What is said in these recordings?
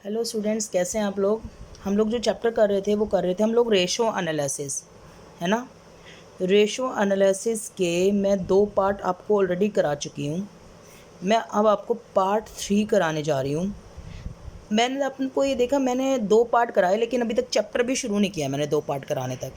Hello students, कैसे हैं आप लोग। हम लोग जो चैप्टर कर रहे थे वो कर रहे थे हम लोग रेशो एनालिसिस, है ना। रेशो एनालिसिस के मैं 2 पार्ट आपको ऑलरेडी करा चुकी हूँ। मैं अब आपको पार्ट 3 कराने जा रही हूँ। मैंने आपको ये देखा, मैंने 2 पार्ट कराए लेकिन अभी तक चैप्टर भी शुरू नहीं किया मैंने 2 पार्ट कराने तक,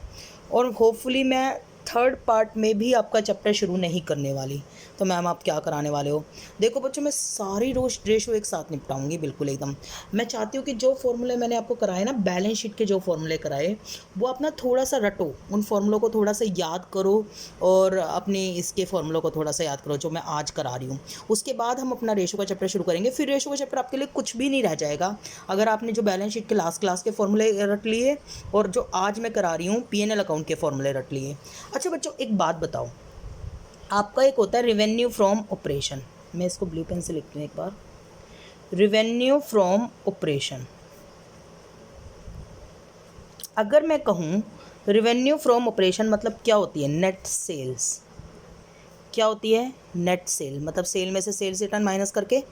और होपफुली मैं 3rd पार्ट में भी आपका चैप्टर शुरू नहीं करने वाली। तो मैम आप क्या कराने वाले हो। देखो बच्चों, मैं सारी रेशो एक साथ निपटाऊंगी बिल्कुल एकदम। मैं चाहती हूँ कि जो फॉर्मूले मैंने आपको कराए ना, बैलेंस शीट के जो फॉर्मूले कराए, वो अपना थोड़ा सा रटो, उन फॉर्मूलों को थोड़ा सा याद करो और अपने इसके फॉर्मूलों को थोड़ा सा याद करो जो मैं आज करा रही हूँ। उसके बाद हम अपना रेशो का चैप्टर शुरू करेंगे। फिर रेशो का चैप्टर आपके लिए कुछ भी नहीं रह जाएगा अगर आपने जो बैलेंस शीट के लास्ट क्लास के फॉर्मूले रट लिए और जो आज मैं करा रही हूँ P&L अकाउंट के फॉर्मूले रट लिए। अच्छा बच्चों, एक बात बताओ, आपका एक होता है रेवेन्यू फ्रॉम ऑपरेशन। मैं इसको ब्लू पेन से लिखती हूँ एक बार। रेवेन्यू फ्रॉम ऑपरेशन, अगर मैं कहूँ रेवेन्यू फ्रॉम ऑपरेशन मतलब क्या होती है, नेट सेल्स। क्या होती है, नेट सेल, मतलब सेल में से सेल्स रिटर्न माइनस करके।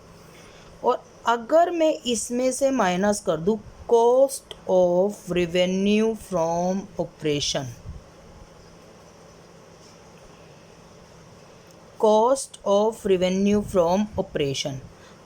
और अगर मैं इसमें से माइनस कर दूँ cost of revenue from operation, cost of revenue from operation,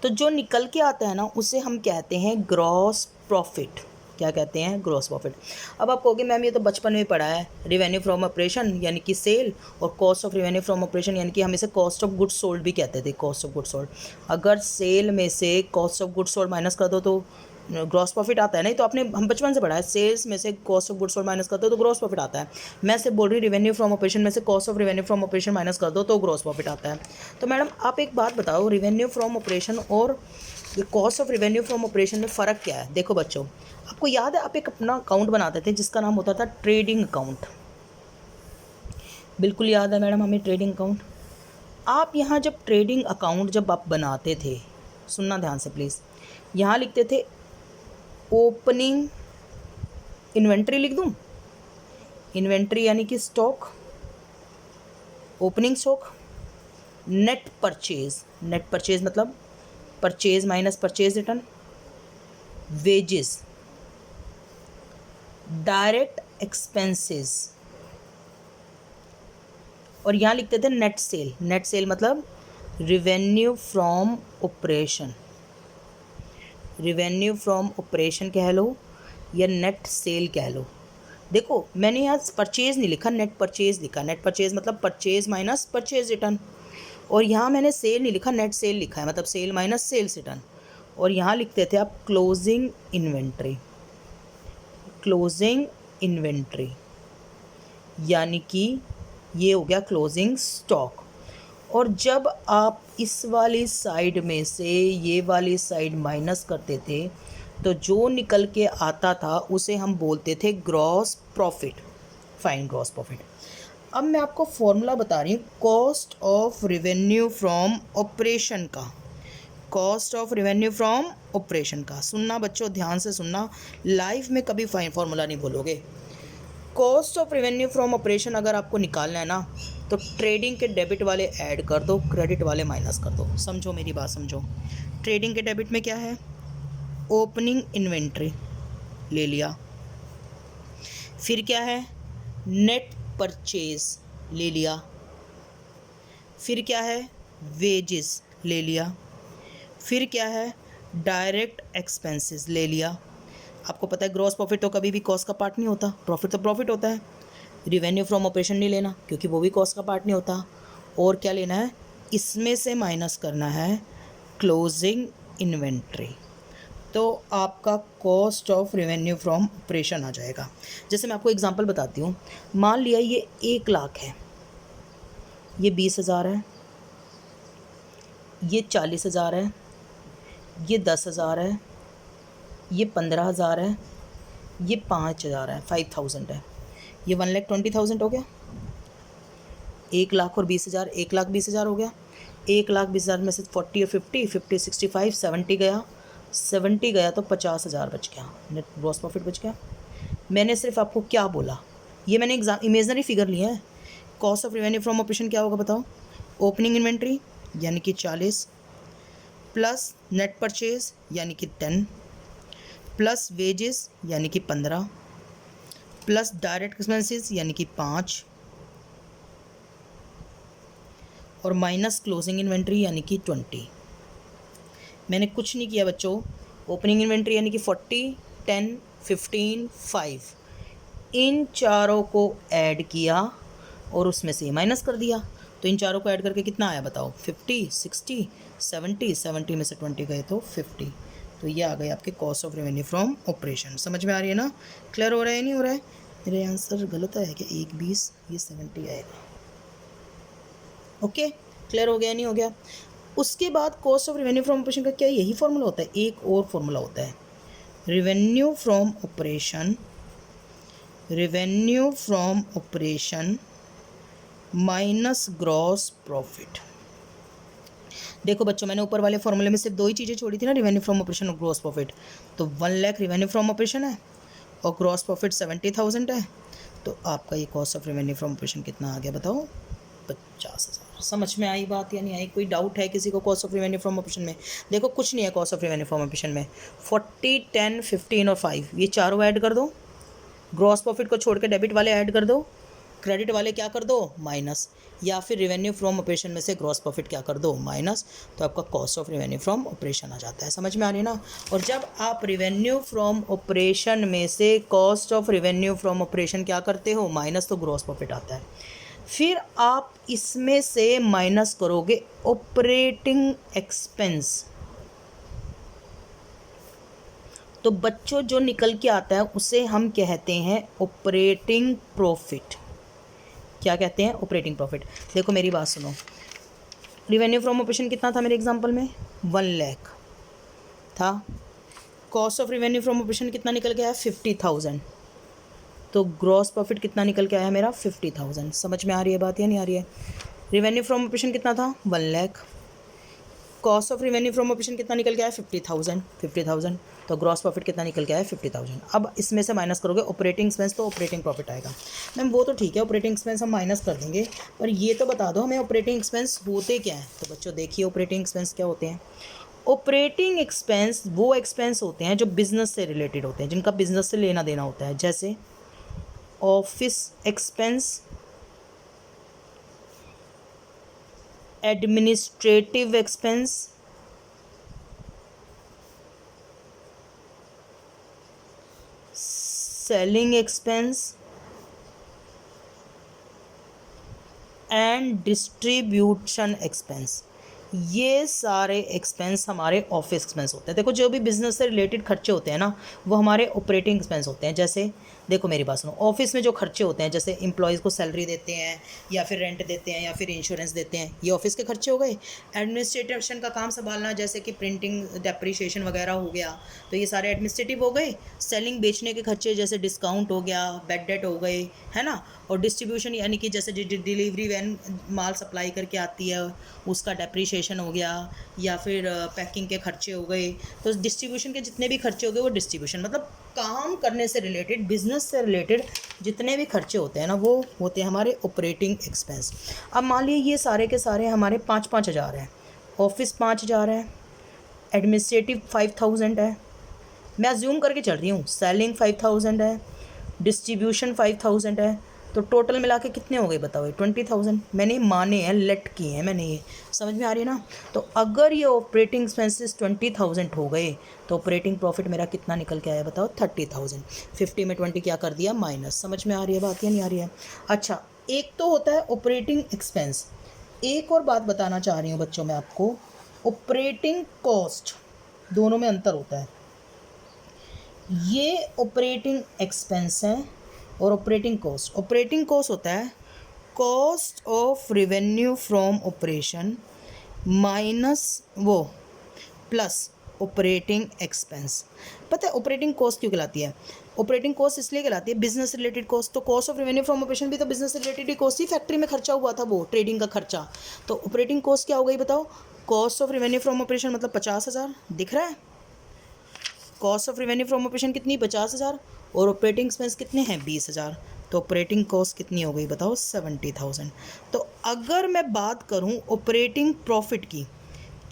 तो जो निकल के आता है ना उसे हम कहते हैं ग्रॉस प्रॉफिट। क्या कहते हैं, ग्रॉस प्रॉफिट। अब आप कहोगे मैम ये तो बचपन में पढ़ा है, रेवेन्यू फ्रॉम ऑपरेशन यानी कि सेल, और cost of revenue from operation यानी कि हम इसे कॉस्ट ऑफ गुड्स सोल्ड भी कहते थे, कॉस्ट ऑफ गुड्स सोल्ड। अगर सेल में से cost of goods sold minus कर दो तो ग्रॉस प्रॉफिट आता है। नहीं तो आपने, हम बचपन से पढ़ा है, सेल्स में से cost of goods sold minus कर दो तो ग्रॉस प्रॉफिट आता है। मैं सिर्फ बोल रही रेवेन्यू फ्रॉम ऑपरेशन में से cost of revenue from operation minus कर दो तो ग्रॉस प्रॉफिट आता है। तो मैडम आप एक बात बताओ, रेवेन्यू फ्रॉम ऑपरेशन और cost of revenue from operation में फ़र्क क्या है। देखो बच्चों, आपको याद है आप एक अपना अकाउंट बनाते थे जिसका नाम होता था ट्रेडिंग अकाउंट। बिल्कुल याद है मैडम हमें ट्रेडिंग अकाउंट। आप यहाँ जब ट्रेडिंग अकाउंट जब आप बनाते थे, सुनना ध्यान से प्लीज़, यहाँ लिखते थे ओपनिंग इन्वेंट्री, लिख दूँ इन्वेंट्री यानी कि stock, opening stock. Net purchase, net purchase मतलब purchase minus purchase return. Wages, direct expenses, और यहाँ लिखते थे नेट सेल। नेट सेल मतलब revenue from operation, revenue from operation कह लो या नेट सेल कह लो। देखो मैंने यहाँ परचेज नहीं लिखा, नेट परचेज लिखा। नेट परचेज मतलब परचेज माइनस परचेज रिटर्न, और यहाँ मैंने सेल नहीं लिखा, नेट सेल लिखा है, मतलब सेल माइनस सेल्स रिटर्न। और यहाँ लिखते थे आप क्लोजिंग इन्वेंट्री, क्लोजिंग इन्वेंट्री यानी कि ये हो गया क्लोजिंग स्टॉक। और जब आप इस वाली साइड में से ये वाली साइड माइनस करते थे तो जो निकल के आता था उसे हम बोलते थे gross profit, fine gross profit. अब मैं आपको फॉर्मूला बता रही हूँ cost of revenue from operation का, cost of revenue from operation का। सुनना बच्चों, ध्यान से सुनना, लाइफ में कभी फाइन फॉर्मूला नहीं बोलोगे। Cost of revenue from operation अगर आपको निकालना है ना तो ट्रेडिंग के डेबिट वाले ऐड कर दो, क्रेडिट वाले माइनस कर दो। समझो मेरी बात, समझो। ट्रेडिंग के डेबिट में क्या है, ओपनिंग इन्वेंट्री ले लिया, फिर क्या है नेट परचेज ले लिया, फिर क्या है वेजेस ले लिया, फिर क्या है डायरेक्ट एक्सपेंसेस ले लिया। आपको पता है ग्रॉस प्रॉफिट तो कभी भी कॉस्ट का पार्ट नहीं होता, प्रॉफिट तो प्रॉफिट होता है। रिवेन्यू फ्रॉम ऑपरेशन नहीं लेना क्योंकि वो भी कॉस्ट का पार्ट नहीं होता। और क्या लेना है, इसमें से माइनस करना है क्लोजिंग इन्वेंट्री, तो आपका cost of revenue from operation आ जाएगा। जैसे मैं आपको एग्जांपल बताती हूँ, मान लिया ये 1 लाख है, ये 20,000 है, ये 40,000 है, ये 10,000 है, ये 15,000 है, ये 5,000 है, 5,000 है, ये 1,20,000 हो गया। 1 लाख और 20,000, 1,20,000 हो गया। 1,20,000 में से 40 और 50, 50 65 70 गया, 70 गया तो 50,000 बच गया, नेट ग्रॉस प्रॉफिट बच गया। मैंने सिर्फ आपको क्या बोला, ये मैंने इमेजनरी फिगर लिया है। Cost of revenue from operation क्या होगा बताओ, ओपनिंग इन्वेंट्री यानी कि 40 प्लस नेट परचेज यानी कि 10 प्लस वेजेस यानी कि 15, प्लस डायरेक्ट एक्सपेंसेस यानी कि 5, और माइनस क्लोजिंग इन्वेंट्री यानी कि 20। मैंने कुछ नहीं किया बच्चों। ओपनिंग इन्वेंट्री यानी कि 40, 10, 15, 5, इन चारों को ऐड किया और उसमें से माइनस कर दिया। तो इन चारों को ऐड करके कितना आया बताओ? 50, 60, 70, 70 में से 20 गए तो 50। तो ये आ गए आपके cost of revenue from operation. समझ में आ रही है ना? क्लियर हो रहा है नहीं हो रहा है? मेरे आंसर गलत है कि 1 20 ये 70 आएगा। ओके, क्लियर हो गया नहीं हो गया? उसके बाद cost of revenue from operation का क्या यही फॉर्मूला होता है? एक और फॉर्मूला होता है, revenue from operation, revenue from operation minus gross profit. देखो बच्चों, मैंने ऊपर वाले फॉर्मूले में सिर्फ 2 ही चीज़ें छोड़ी थी ना, रेवेन्यू फ्रॉम ऑपरेशन और ग्रॉस प्रॉफिट। तो 1 लाख रेवेन्यू फ्रॉम ऑपरेशन है और ग्रॉस प्रॉफिट 70,000 है। तो आपका ये cost of revenue from operation कितना आ गया बताओ? 50,000। समझ में आई बात या नहीं आई? कोई डाउट है किसी को cost of revenue from operation में? देखो कुछ नहीं है cost of revenue from operation में। 40, 10, 15 और 5 ये चारों ऐड कर दो, ग्रॉस प्रॉफिट को छोड़ के डेबिट वाले ऐड कर दो, क्रेडिट वाले क्या कर दो? माइनस, या फिर रेवेन्यू फ्रॉम ऑपरेशन में से ग्रॉस प्रॉफिट क्या कर दो? माइनस। तो आपका cost of revenue from operation आ जाता है। समझ में आ रही है ना? और जब आप रेवेन्यू फ्रॉम ऑपरेशन में से cost of revenue from operation क्या करते हो? माइनस, तो ग्रॉस प्रॉफिट आता है। फिर आप इसमें से माइनस करोगे ऑपरेटिंग एक्सपेंस। तो बच्चों जो निकल के आता है उसे हम कहते हैं ऑपरेटिंग प्रॉफिट। क्या कहते हैं? Operating profit. देखो मेरी बात सुनो, रेवेन्यू फ्रॉम ऑपरेशन कितना था मेरे एग्जांपल में? 1 लाख था। Cost of revenue from operation कितना निकल के आया? 50,000। तो ग्रॉस प्रॉफिट कितना निकल के आया मेरा? 50,000। समझ में आ रही है बात या नहीं आ रही है? रेवेन्यू फ्रॉम ऑपरेशन कितना था? 1 lakh. Cost of revenue from operation कितना निकल के आया? 50,000। तो ग्रॉस प्रॉफिट कितना निकल के आया? 50,000। अब इसमें से माइनस करोगे ऑपरेटिंग एक्सपेंस, तो ऑपरेटिंग प्रॉफिट आएगा। मैम वो तो ठीक है, ऑपरेटिंग एक्सपेंस हम माइनस कर देंगे, पर ये तो बता दो हमें ऑपरेटिंग एक्सपेंस होते क्या हैं। तो बच्चों देखिए ऑपरेटिंग एक्सपेंस क्या होते हैं। ऑपरेटिंग एक्सपेंस वो एक्सपेंस होते हैं जो बिजनेस से रिलेटेड होते हैं, जिनका बिजनेस से लेना देना होता है। जैसे office expense, administrative expense, selling expense and distribution expense. ये सारे एक्सपेंस हमारे ऑफिस एक्सपेंस होते हैं। देखो जो भी बिजनेस से रिलेटेड खर्चे होते हैं ना, वो हमारे ऑपरेटिंग एक्सपेंस होते हैं। जैसे देखो मेरी बात सुनो, ऑफिस में जो खर्चे होते हैं, जैसे एम्प्लॉयज़ को सैलरी देते हैं या फिर रेंट देते हैं या फिर इंश्योरेंस देते हैं, ये ऑफिस के खर्चे हो गए। एडमिनिस्ट्रेशन का काम संभालना, जैसे कि प्रिंटिंग, डेप्रिसिएशन वगैरह हो गया, तो ये सारे एडमिनिस्ट्रेटिव हो गए। सेलिंग, बेचने के खर्चे, जैसे डिस्काउंट हो गया, बैड डेट हो गए, है ना। और डिस्ट्रीब्यूशन यानी कि जैसे डिलीवरी वैन माल सप्लाई करके आती है, उसका डेप्रिसिएशन हो गया, या फिर पैकिंग के खर्चे हो गए। तो डिस्ट्रीब्यूशन के जितने भी खर्चे हो गए वो डिस्ट्रीब्यूशन, मतलब काम करने से रिलेटेड, बिजनेस से रिलेटेड जितने भी खर्चे होते हैं ना, वो होते हैं हमारे ऑपरेटिंग एक्सपेंस। अब मान लीजिए ये सारे के सारे हमारे 5-5 हज़ार हैं। ऑफिस 5 हज़ार है, एडमिनिस्ट्रेटिव 5,000 है, मैं अज्यूम करके चल रही हूँ, सेलिंग 5,000 है, डिस्ट्रीब्यूशन 5,000 है। तो टोटल मिला के कितने हो गए बताओ? 20,000 मैंने माने हैं, लेट किए हैं मैंने, ये समझ में आ रही है ना। तो अगर ये ऑपरेटिंग एक्सपेंसेस 20,000 हो गए तो ऑपरेटिंग प्रॉफिट मेरा कितना निकल के आया बताओ? 30,000। 50 में 20 क्या कर दिया? माइनस। समझ में आ रही है बात या नहीं आ रही है? अच्छा, एक तो होता है ऑपरेटिंग एक्सपेंस। एक और बात बताना चाह रही हूँ बच्चों मैं आपको, ऑपरेटिंग कॉस्ट, दोनों में अंतर होता है। ये ऑपरेटिंग एक्सपेंस है और ऑपरेटिंग कॉस्ट। ऑपरेटिंग कॉस्ट होता है cost of revenue from operation minus वो प्लस ऑपरेटिंग एक्सपेंस। पता है ऑपरेटिंग कॉस्ट क्यों कहलाती है? ऑपरेटिंग कॉस्ट इसलिए कहलाती है, बिजनेस रिलेटेड कॉस्ट। तो cost of revenue from operation भी तो बिजनेस रिलेटेड ही कॉस्ट ही, फैक्ट्री में खर्चा हुआ था वो ट्रेडिंग का खर्चा। तो ऑपरेटिंग कॉस्ट क्या हो गई बताओ? Cost of revenue from operation मतलब 50,000, दिख रहा है। Cost of revenue from operation कितनी? 50,000। और ऑपरेटिंग एक्सपेंस कितने हैं? 20,000। तो ऑपरेटिंग कॉस्ट कितनी हो गई बताओ? 70,000। तो अगर मैं बात करूं ऑपरेटिंग प्रॉफिट की,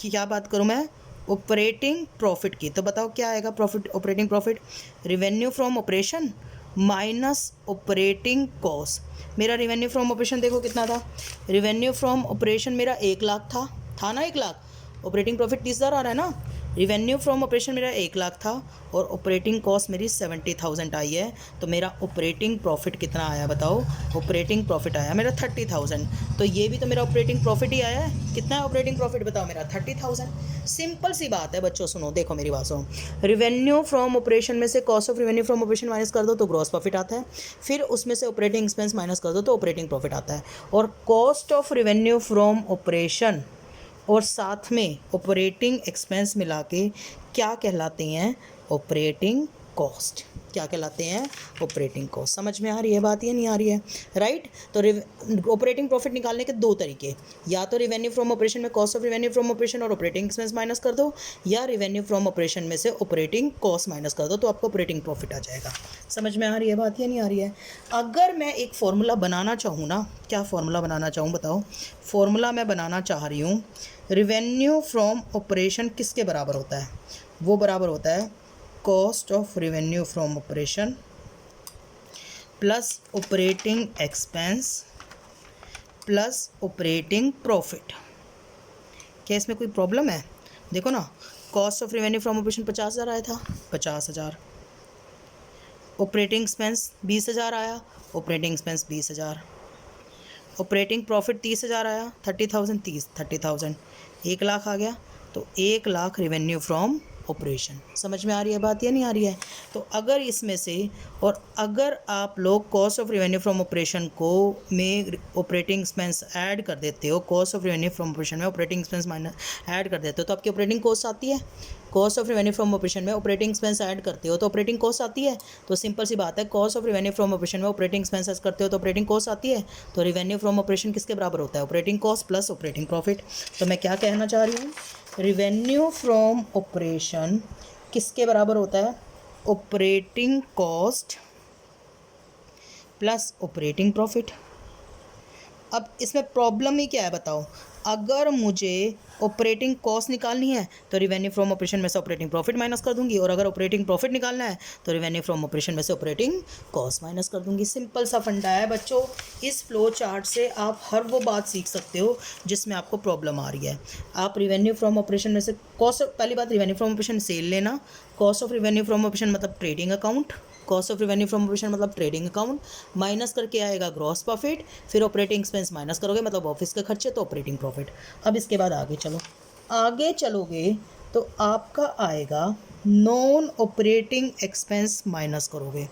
क्या बात करूं मैं? ऑपरेटिंग प्रॉफिट की। तो बताओ क्या आएगा profit, operating profit, revenue from operation minus operating cost. मेरा रेवेन्यू फ्रॉम ऑपरेशन देखो कितना था, रेवेन्यू फ्रॉम ऑपरेशन मेरा 1 लाख था ना 1 लाख, ऑपरेटिंग प्रॉफिट 30,000 आ रहा है ना। रिवेन्यू फ्रॉम ऑपरेशन मेरा 1 लाख था और ऑपरेटिंग कॉस्ट मेरी 70,000 आई है, तो मेरा ऑपरेटिंग प्रॉफिट कितना आया बताओ, ऑपरेटिंग प्रॉफिट आया मेरा 30,000। तो ये भी तो मेरा ऑपरेटिंग प्रॉफिट ही आया है, कितना है ऑपरेटिंग प्रॉफिट बताओ मेरा 30,000। सिंपल सी बात है बच्चों, सुनो देखो मेरी बात सुनो, रिवेन्यू फ्रॉम ऑपरेशन में से cost of revenue from operation minus कर दो तो ग्रॉस प्रॉफिट आता है, फिर उसमें से ऑपरेटिंग एक्सपेंस माइनस कर दो तो ऑपरेटिंग प्रॉफिट आता है, और cost of revenue from operation और साथ में ऑपरेटिंग एक्सपेंस मिला के क्या कहलाते हैं, ऑपरेटिंग कॉस्ट। क्या कहलाते हैं, ऑपरेटिंग कॉस्ट। समझ में आ रही है बात, ये नहीं आ रही है, राइट। तो ऑपरेटिंग प्रॉफिट निकालने के दो तरीके, या तो रिवेन्यू फ्रॉम ऑपरेशन में cost of revenue from operation और ऑपरेटिंग एक्सपेंस माइनस कर दो, या रिवेन्यू फ्रॉम ऑपरेशन में से ऑपरेटिंग कॉस्ट माइनस कर दो, तो आपको ऑपरेटिंग प्रॉफिट आ जाएगा। समझ में आ रही है बात, ये नहीं आ रही है। अगर मैं एक फॉर्मूला बनाना चाहूँ ना, क्या फॉर्मूला बनाना चाहूँ बताओ, फॉर्मूला मैं बनाना चाह रही हूँ, रिवेन्यू फ्रॉम ऑपरेशन किसके बराबर होता है, वो बराबर होता है cost of revenue from operation plus operating expense plus operating profit. क्या इसमें कोई प्रॉब्लम है, देखो ना, cost of revenue from operation 50,000 आया था, 50,000, ऑपरेटिंग एक्सपेंस 20,000 आया, ऑपरेटिंग एक्सपेंस 20,000, ऑपरेटिंग प्रॉफिट 30,000 आया, 30,000 1 लाख आ गया, तो 1 लाख रिवेन्यू फ्रॉम ऑपरेशन। समझ में आ रही है बात, या नहीं आ रही है। तो अगर इसमें से, और अगर आप लोग cost of revenue from operation को में ऑपरेटिंग एक्सपेंस ऐड कर देते हो, cost of revenue from operation में ऑपरेटिंग एक्सपेंस माइनस ऐड कर देते हो, तो आपकी ऑपरेटिंग कॉस्ट आती है। Cost of revenue from operation में ऑपरेटिंग एक्सपेंस ऐड करते हो तो ऑपरेटिंग कॉस्ट आती है। तो सिंपल सी बात है, cost of revenue from operation में ऑपरेटिंग एक्सपेंस करते हो तो ऑपरेटिंग कॉस्ट आती है। तो रिवेन्यू फ्रॉम ऑपरेशन किसके बराबर होता है, operating cost plus operating profit. तो मैं क्या कहना चाह रही हूँ, रिवेन्यू फ्रॉम ऑपरेशन किसके बराबर होता है, operating cost plus operating profit. अब इसमें प्रॉब्लम ही क्या है बताओ, अगर मुझे ऑपरेटिंग कॉस्ट निकालनी है तो रिवेन्यू फ्रॉम ऑपरेशन में से ऑपरेटिंग प्रॉफिट माइनस कर दूंगी, और अगर ऑपरेटिंग प्रॉफिट निकालना है तो रिवेन्यू फ्रॉम ऑपरेशन में से ऑपरेटिंग कॉस्ट माइनस कर दूंगी। सिंपल सा फंडा है बच्चों। इस फ्लो चार्ट से आप हर वो बात सीख सकते हो जिसमें आपको प्रॉब्लम आ रही है। आप रिवेन्यू फ्रॉम ऑपरेशन में से कॉस्ट, पहली बात रिवेन्यू फ्रॉम ऑपरेशन सेल लेना, cost of revenue from operation मतलब trading account, cost of revenue from operation मतलब ट्रेडिंग अकाउंट, माइनस करके आएगा ग्रॉस प्रॉफिट, फिर ऑपरेटिंग एक्सपेंस माइनस करोगे मतलब ऑफिस के खर्चे, तो ऑपरेटिंग प्रॉफिट। अब इसके बाद आगे चलोगे तो आपका आएगा नॉन ऑपरेटिंग एक्सपेंस माइनस करोगे,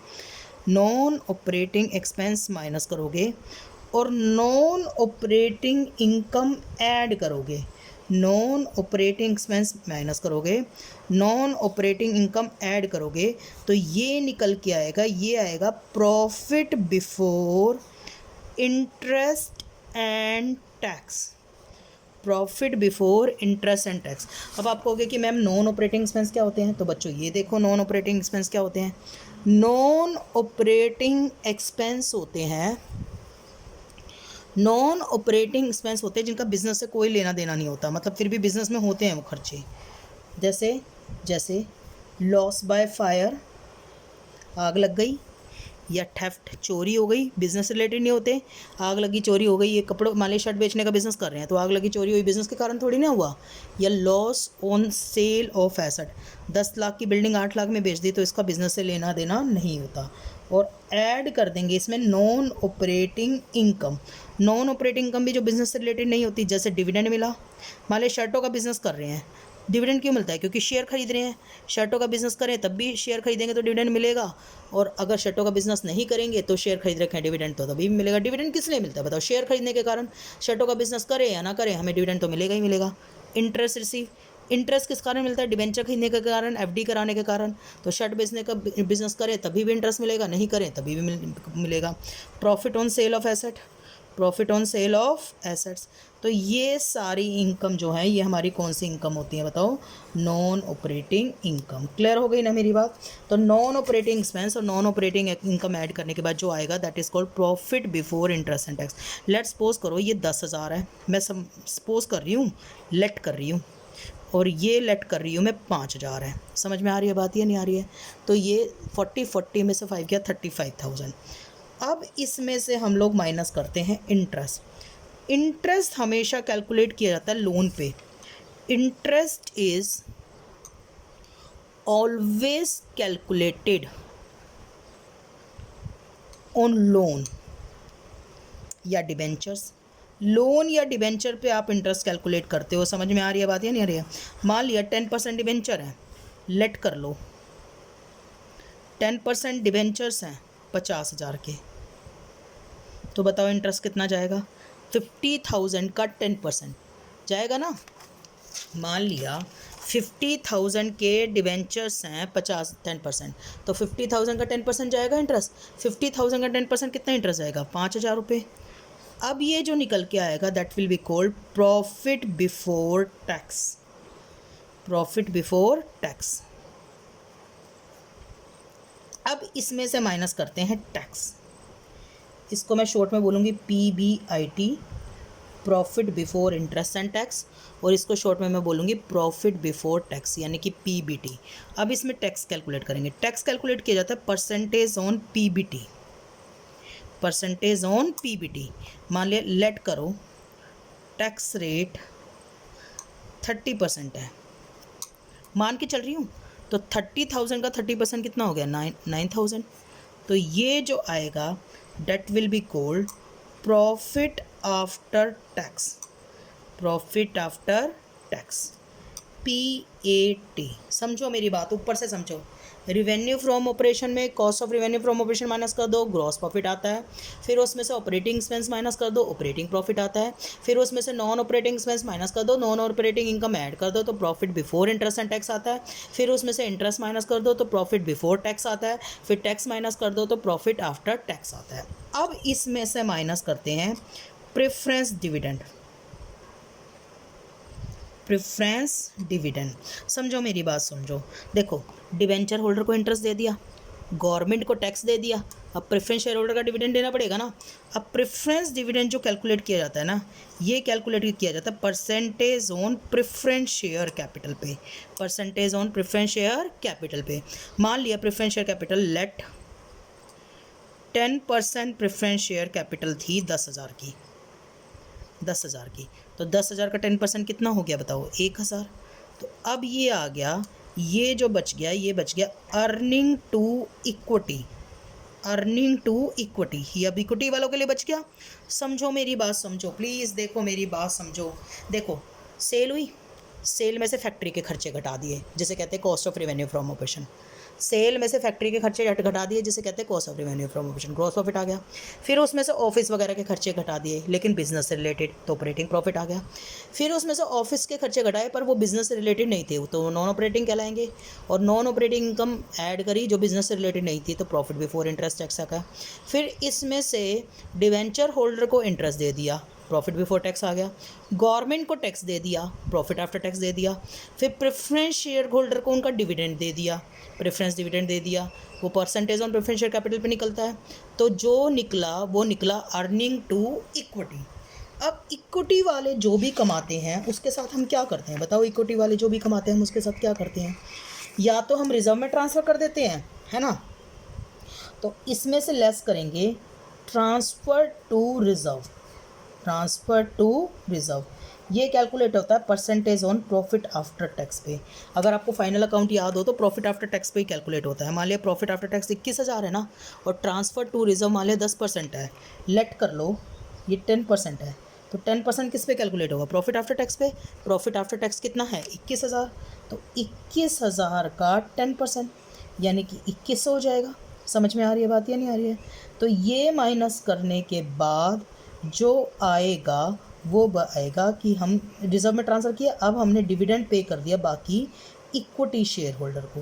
नॉन ऑपरेटिंग एक्सपेंस माइनस करोगे और नॉन ऑपरेटिंग इनकम ऐड करोगे, नॉन ऑपरेटिंग एक्सपेंस माइनस करोगे, नॉन ऑपरेटिंग इनकम ऐड करोगे, तो ये निकल के आएगा, ये आएगा profit before interest and tax, profit before interest and tax. अब आप कहोगे कि मैम नॉन ऑपरेटिंग एक्सपेंस क्या होते हैं, तो बच्चों ये देखो नॉन ऑपरेटिंग एक्सपेंस क्या होते हैं। नॉन ऑपरेटिंग एक्सपेंस होते हैं, नॉन ऑपरेटिंग एक्सपेंस होते हैं जिनका बिजनेस से कोई लेना देना नहीं होता, मतलब फिर भी बिजनेस में होते हैं वो खर्चे, जैसे लॉस बाय फायर, आग लग गई, या थेफ्ट चोरी हो गई, बिजनेस रिलेटेड नहीं होते। आग लगी चोरी हो गई, ये कपड़ों मान ली शर्ट बेचने का बिजनेस कर रहे हैं तो आग लगी चोरी हुई, बिजनेस के कारण थोड़ी ना हुआ। या loss on sale of asset, 10 lakh की बिल्डिंग 8 लाख में बेच दी तो इसका बिजनेस से लेना देना नहीं होता। और ऐड कर देंगे इसमें non operating income, non operating income भी जो बिजनेस से रिलेटेड नहीं होती, जैसे डिविडेंड मिला, मान ली शर्टों का बिजनेस कर रहे हैं, डिविडेंड क्यों मिलता है, क्योंकि शेयर खरीद रहे हैं, शर्टों का बिजनेस करें तब भी शेयर खरीदेंगे तो डिविडेंड मिलेगा, और अगर शर्टों का बिजनेस नहीं करेंगे तो शेयर खरीद रखे हैं डिविडेंड तो तभी भी मिलेगा। डिविडेंड किस लिए मिलता है बताओ, शेयर खरीदने के कारण। शर्टों का बिजनेस करें या ना करें हमें डिविडेंड तो मिलेगा ही मिलेगा। इंटरेस्ट रिसीव, इंटरेस्ट किस कारण मिलता है, डिबेंचर खरीदने के कारण, एफडी कराने के कारण। तो शर्ट बेचने का बिजनेस करें तभी भी इंटरेस्ट मिलेगा, नहीं करें तभी भी मिलेगा। Profit on sale of asset, profit on sale of assets. तो ये सारी इनकम जो है ये हमारी कौन सी इनकम होती है बताओ, नॉन ऑपरेटिंग इनकम। क्लियर हो गई ना मेरी बात। तो नॉन ऑपरेटिंग एक्सपेंस और नॉन ऑपरेटिंग इनकम ऐड करने के बाद जो आएगा that is called profit before interest and tax. Let suppose करो ये 10,000 है, मैं सपोज कर रही हूँ, लेट कर रही हूँ, और ये लेट कर रही हूँ मैं 5,000 है। समझ में आ रही है बात या नहीं आ रही है? तो ये 40 में से 5 गया 35,000। अब इसमें से हम लोग माइनस करते हैं इंटरेस्ट। इंटरेस्ट हमेशा कैलकुलेट किया जाता है लोन पे। Interest is always calculated on loan या डिबेंचर्स। लोन या डिबेंचर पे आप इंटरेस्ट कैलकुलेट करते हो। समझ में आ रही है बात या नहीं आ रही है? मान लिया 10% डिबेंचर है, लेट कर लो 10% डिबेंचर्स हैं 50,000 के, तो बताओ इंटरेस्ट कितना जाएगा? 50,000 का 10% जाएगा ना। मान लिया 50,000 के डिबेंचर्स हैं 10%, तो 50,000 का 10% जाएगा इंटरेस्ट। 50,000 का 10% कितना इंटरेस्ट जाएगा? 5,000 रुपये। अब ये जो निकल के आएगा that will be called profit before tax. Profit before tax. अब इसमें से माइनस करते हैं टैक्स। इसको मैं शॉर्ट में बोलूँगी PBIT, profit before interest and tax, और इसको शॉर्ट में मैं बोलूँगी प्रॉफिट बिफोर टैक्स यानी कि PBT। अब इसमें टैक्स कैलकुलेट करेंगे। टैक्स कैलकुलेट किया जाता है percentage on PBT। Percentage on PBT। मान लिया लेट करो टैक्स रेट 30% है, मान के चल रही हूँ, तो 30,000 का 30% कितना हो गया? 9,000। तो ये जो आएगा that will be called profit after tax. Profit after tax PAT। समझो मेरी बात, ऊपर से समझो। रिवेन्यू फ्रॉम ऑपरेशन में cost of revenue from operation minus कर दो, ग्रॉस प्रॉफिट आता है। फिर उसमें से ऑपरेटिंग एक्सपेंस माइनस कर दो, ऑपरेटिंग प्रॉफिट आता है। फिर उसमें से नॉन ऑपरेटिंग एक्सपेंस माइनस कर दो, नॉन ऑपरेटिंग इनकम ऐड कर दो, तो profit before interest and tax आता है। फिर उसमें से इंटरेस्ट माइनस कर दो तो प्रॉफिट बिफोर टैक्स आता है। फिर टैक्स माइनस कर दो तो प्रॉफिट आफ्टर टैक्स आता है। अब इसमें से माइनस करते हैं प्रेफरेंस डिविडेंड। Preference dividend. समझो मेरी बात समझो। देखो डिवेंचर होल्डर को इंटरेस्ट दे दिया, गवर्नमेंट को टैक्स दे दिया, अब प्रेफरेंस शेयर होल्डर का डिविडेंड देना पड़ेगा ना। अब प्रेफरेंस डिविडेंड जो कैलकुलेट किया जाता है ना, ये कैलकुलेट किया जाता है percentage on preference share capital पे। Percentage on preference share capital पे। मान लिया preference share capital let 10% preference share capital थी 10,000 की। 10,000 की, तो 10,000 का 10% कितना हो गया बताओ? 1,000। तो अब ये आ गया, ये जो बच गया ये बच गया earning to equity. Earning to equity, ये अब इक्विटी वालों के लिए बच गया। समझो मेरी बात समझो प्लीज़, देखो मेरी बात समझो। देखो सेल हुई, सेल में से फैक्ट्री के खर्चे घटा दिए जिसे कहते हैं cost of revenue from operation. Sale में से फैक्ट्री के खर्चे घटा दिए जिसे कहते हैं cost of revenue from operation, gross profit आ गया। फिर उसमें से ऑफिस वगैरह के खर्चे घटा दिए लेकिन बिजनेस से रिलेटेड, तो ऑपरेटिंग प्रॉफिट आ गया। फिर उसमें से ऑफिस के खर्चे घटाए पर वो बिजनेस से रिलेटेड नहीं थे तो नॉन ऑपरेटिंग कहलाएंगे, और नॉन ऑपरेटिंग इनकम ऐड करी जो बिजनेस से रिलेटेड नहीं थी तो प्रॉफिट बिफोर इंटरेस्ट टैक्स का। फिर इसमें से डिवेंचर होल्डर को इंटरेस्ट दे दिया, प्रॉफिट बिफोर टैक्स आ गया। गवर्नमेंट को टैक्स दे दिया, प्रॉफिट आफ्टर टैक्स दे दिया। फिर प्रेफरेंस शेयर होल्डर को उनका डिविडेंड दे दिया, प्रेफरेंस डिविडेंड दे दिया, वो percentage on preference share capital पे निकलता है। तो जो निकला वो निकला अर्निंग टू इक्विटी। अब इक्विटी वाले जो भी कमाते हैं उसके साथ हम क्या करते हैं बताओ? इक्विटी वाले जो भी कमाते हैं हम उसके साथ क्या करते हैं? या तो हम रिजर्व में ट्रांसफ़र कर देते हैं, है ना, तो इसमें से लेस करेंगे transfer to reserve. Transfer to reserve ये कैलकुलेट होता है percentage on profit after tax पे। अगर आपको फाइनल अकाउंट याद हो तो प्रॉफिट आफ्टर टैक्स पे ही कैलकुलेट होता है। मान लिया प्रॉफिट आफ्टर टैक्स 21,000 है ना, और ट्रांसफ़र टू रिजर्व मान लिया 10% है, लेट कर लो ये 10% है, तो 10% किस पे कैलकुलेट होगा? प्रॉफिट आफ्टर टैक्स पे। प्रॉफिट आफ्टर टैक्स कितना है? 21,000, तो 21,000 का 10% यानी कि 2100 हो जाएगा। समझ में आ रही है बात या नहीं आ रही है? तो ये माइनस करने के बाद जो आएगा वो आएगा कि हम रिजर्व में ट्रांसफ़र किया, अब हमने डिविडेंड पे कर दिया बाकी इक्विटी शेयर होल्डर को।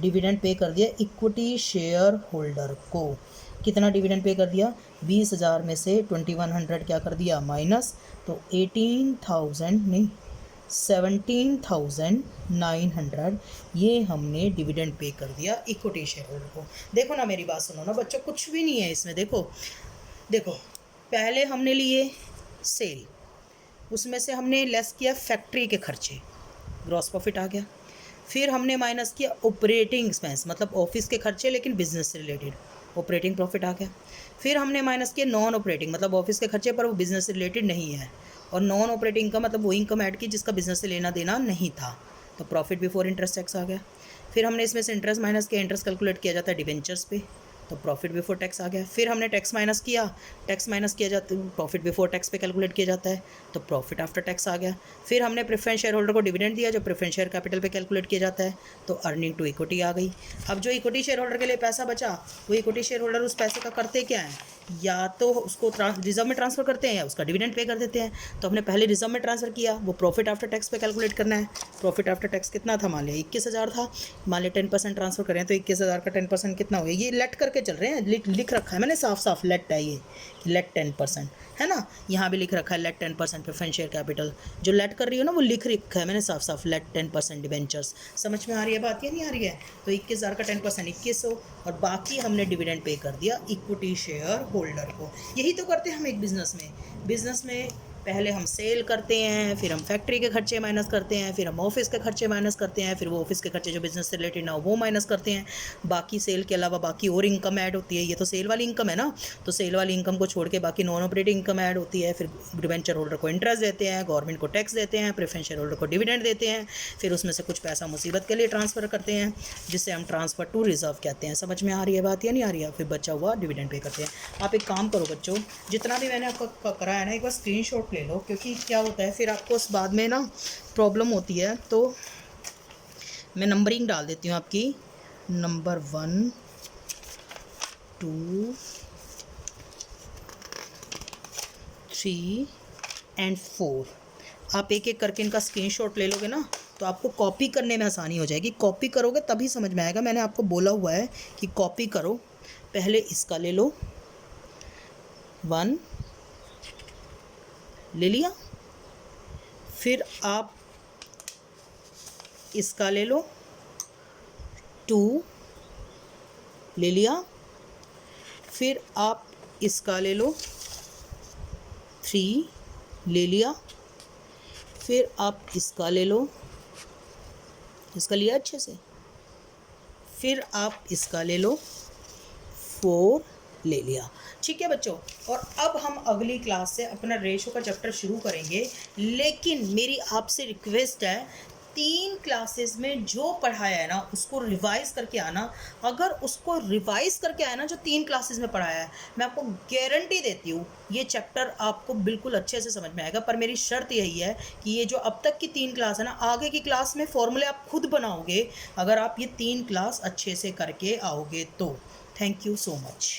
डिविडेंड पे कर दिया इक्विटी शेयर होल्डर को। कितना डिविडेंड पे कर दिया? 20,000 में से 2100 क्या कर दिया? माइनस, तो 18,000 नहीं 17,900 ये हमने डिविडेंड पे कर दिया इक्विटी शेयर होल्डर को। देखो ना मेरी बात सुनो ना बच्चों, कुछ भी नहीं है इसमें। देखो देखो पहले हमने लिए सेल, उसमें से हमने लेस किया फैक्ट्री के खर्चे, ग्रॉस प्रॉफिट आ गया। फिर हमने माइनस किया ऑपरेटिंग एक्सपेंस, मतलब ऑफिस के खर्चे लेकिन बिजनेस से रिलेटेड, ऑपरेटिंग प्रॉफिट आ गया। फिर हमने माइनस किया नॉन ऑपरेटिंग, मतलब ऑफिस के खर्चे पर वो बिजनेस से रिलेटेड नहीं है, और नॉन ऑपरेटिंग इनकम मतलब वो इनकम ऐड की जिसका बिजनेस से लेना देना नहीं था, तो प्रॉफिट बिफोर इंटरेस्ट टैक्स आ गया। फिर हमने इसमें से इंटरेस्ट माइनस किया, इंटरेस्ट कैलकुलेट किया जाता है डिवेंचर्स पे, तो प्रॉफिट बिफोर टैक्स आ गया। फिर हमने टैक्स माइनस किया, टैक्स माइनस किया जाता है प्रॉफिट बिफोर टैक्स पे कैलकुलेट किया जाता है, तो प्रॉफिट आफ्टर टैक्स आ गया। फिर हमने प्रेफरेंस शेयर होल्डर को डिविडेंड दिया जो प्रेफरेंस शेयर कैपिटल पे कैलकुलेट किया जाता है, तो अर्निंग टू इक्विटी आ गई। अब जो इक्विटी शेयर होल्डर के लिए पैसा बचा, वो इक्विटी शेयर होल्डर उस पैसे का करते क्या है, या तो उसको रिजर्व में ट्रांसफ़र करते हैं या उसका डिविडेंड पे कर देते हैं। तो हमने पहले रिजर्व में ट्रांसफ़र किया, वो प्रॉफिट आफ्टर टैक्स पे कैलकुलेट करना है। प्रॉफिट आफ्टर टैक्स कितना था, मान लिया 21,000 था, मान लिया 10% ट्रांसफ़र करें तो 21,000 का 10% कितना हो गया, ये लेट करके चल रहे हैं, लिख रखा है मैंने साफ साफ, लेट है ये, लेट 10% है ना, यहाँ भी लिख रखा है लेट 10% प्रेफरेंस शेयर कैपिटल, जो लेट कर रही हो ना वो लिख रखा है मैंने साफ साफ, लेट 10% डिवेंचर्स। समझ में आ रही है बात या नहीं आ रही है? तो 21,000 का 10% 2100, और बाकी हमने डिविडेंड पे कर दिया इक्विटी शेयर होल्डर को। यही तो करते हैं हम एक बिजनेस में पहले हम सेल करते हैं, फिर हम फैक्ट्री के खर्चे माइनस करते हैं, फिर हम ऑफिस के खर्चे माइनस करते हैं, फिर वो ऑफिस के खर्चे जो बिजनेस से रिलेटेड ना हो वो माइनस करते हैं, बाकी सेल के अलावा बाकी और इनकम ऐड होती है। ये तो सेल वाली इनकम है ना, तो सेल वाली इनकम को छोड़ के बाकी नॉन ऑपरेटिंग इनकम ऐड होती है। फिर डिवेंचर होल्डर को इंटरेस्ट देते हैं, गवर्नमेंट को टैक्स देते हैं, प्रेफरेंस शेयर होल्डर को डिविडेंड देते हैं, फिर उसमें से कुछ पैसा मुसीबत के लिए ट्रांसफ़र करते हैं जिससे हम ट्रांसफ़र टू रिजर्व कहते हैं। समझ में आ रही है बात या नहीं आ रही है? फिर बचा हुआ डिविडेंड पे करते हैं। आप एक काम करो बच्चों, जितना भी मैंने आपको कराया ना एक बार स्क्रीनशॉट ले लो, क्योंकि क्या होता है फिर आपको उस बाद में ना प्रॉब्लम होती है। तो मैं नंबरिंग डाल देती हूँ आपकी, नंबर 1 2 3 एंड 4। आप एक एक करके इनका स्क्रीनशॉट ले लोगे ना तो आपको कॉपी करने में आसानी हो जाएगी। कॉपी करोगे तभी समझ में आएगा, मैंने आपको बोला हुआ है कि कॉपी करो। पहले इसका ले लो, 1 ले लिया, फिर आप इसका ले लो, 2 ले लिया, फिर आप इसका ले लो, 3 ले लिया, फिर आप इसका ले लो, इसका लिया अच्छे से, फिर आप इसका ले लो, 4 ले लिया। ठीक है बच्चों, और अब हम अगली क्लास से अपना रेशो का चैप्टर शुरू करेंगे, लेकिन मेरी आपसे रिक्वेस्ट है 3 क्लासेस में जो पढ़ाया है ना उसको रिवाइज़ करके आना। अगर उसको रिवाइज़ करके आया ना जो 3 क्लासेस में पढ़ाया है, मैं आपको गारंटी देती हूँ ये चैप्टर आपको बिल्कुल अच्छे से समझ में आएगा। पर मेरी शर्त यही है कि ये जो अब तक की 3 क्लास है ना, आगे की क्लास में फॉर्मूले आप खुद बनाओगे अगर आप ये 3 क्लास अच्छे से करके आओगे तो। Thank you so much.